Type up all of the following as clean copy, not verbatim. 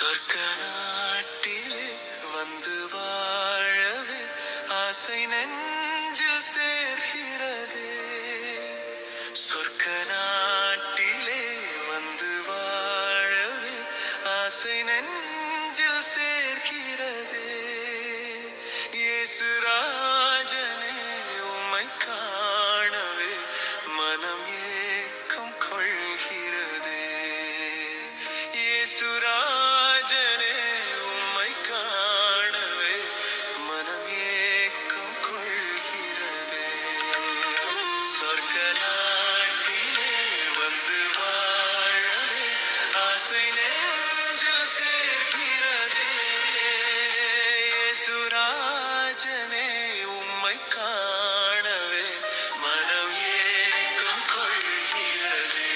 சொர்க்க நாட்டிலே வந்து வாழவே ஆசை நெஞ்சில் சேர்கிறதே. சொர்க்க நாட்டிலே வந்து வாழவே ஆசை நெஞ்சில் சேர்கிறதே. இயேசு ராஜனே உம்மை காணவே மனம் ஏக்கம் கொள்கிறதே. இயேசு ராஜனே உம்மை காணவே மனம் ஏக்கம் கொள்கிறதே. சொர்க்க நாட்டிலே வந்து வாழவே ஆசை நெஞ்சில் சேர்கிறதே. இயேசு ராஜனே உம்மை காணவே மனம் ஏக்கம் கொள்கிறதே.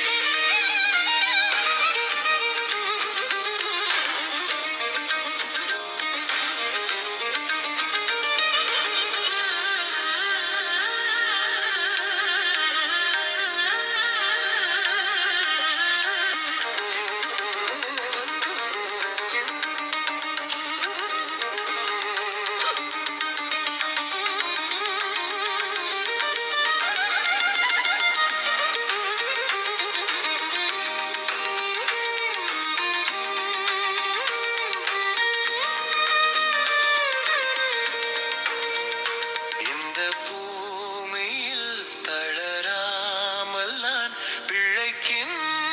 இந்த பூமியில் தளராமல் நான் பிழைக்கின்றேனும்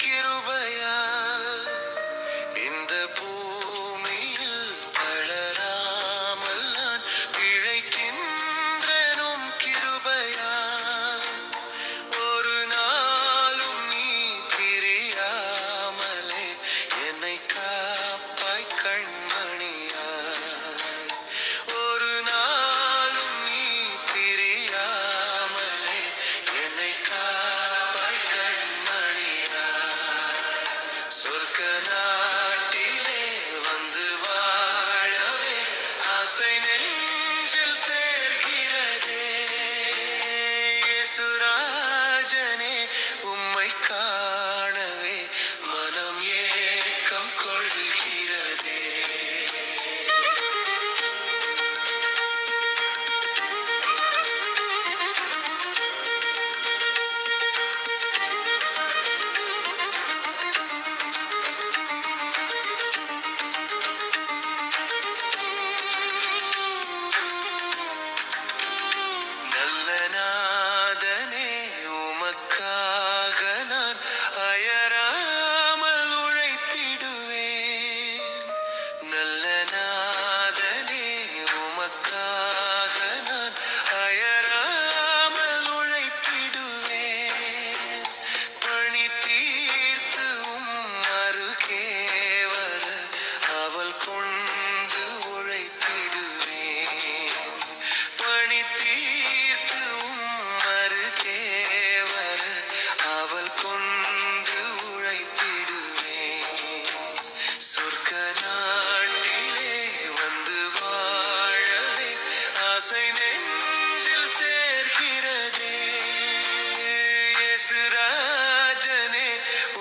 கிருபையால். இந்த பூமியில் தளராமல் நான் பிழைக்கின்றேனும் கிருபையால். ஒரு நாளும் நீ பிரியாமலே என்னை காப்பாய் கண்மணியாய். ஒரு நாளும் நீ பிரியாமலே என்னை காப்பாய் கண்மணியாய். சொர்க்க நாட்டிலே வந்து வாழவே ஆசை நெஞ்சில் சேர்கிறதே. இயேசு ராஜனே உம்மை காணவே மனம் ஏக்கம் கொள்கிறதே. நல்ல நாதனே உமக்காக நான் அயராமல் உழைத்திடுவேன். நல்ல நாதனே உமக்காக நான் அயராமல் உழைத்திடுவேன். பணி தீர்த்து அருகே வர அவள் கொண்டு உழைத்திடுவேன். பணி தீர்த்து அருகே வர அவள் கொண்டு உழைத்திடுவேன். சொர்க்க நாட்டிலே வந்து வாழவே ஆசை நெஞ்சில் சேர்கிறதே. இயேசு ராஜனே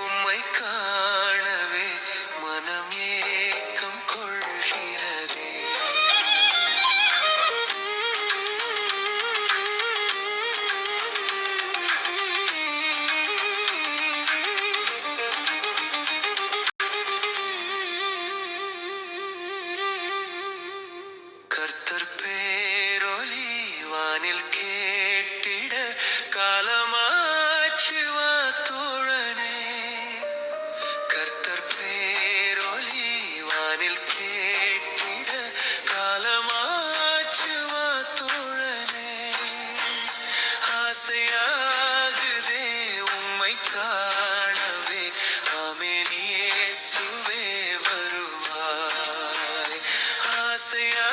உம்மை காணவே மனம் ஏக்கம் கொள்கிறதே. கர்த்தர் பேரொலி வானில் கேட்டிட காலமாச்சு வா தோழனே. கர்த்தர் பேரொலி வானில் கேட்டிட காலமாச்சு வா தோழனே. ஆசையாகுதே உம்மை காணவே ஆமென் இயேசுவே வருவாய். ஆசையா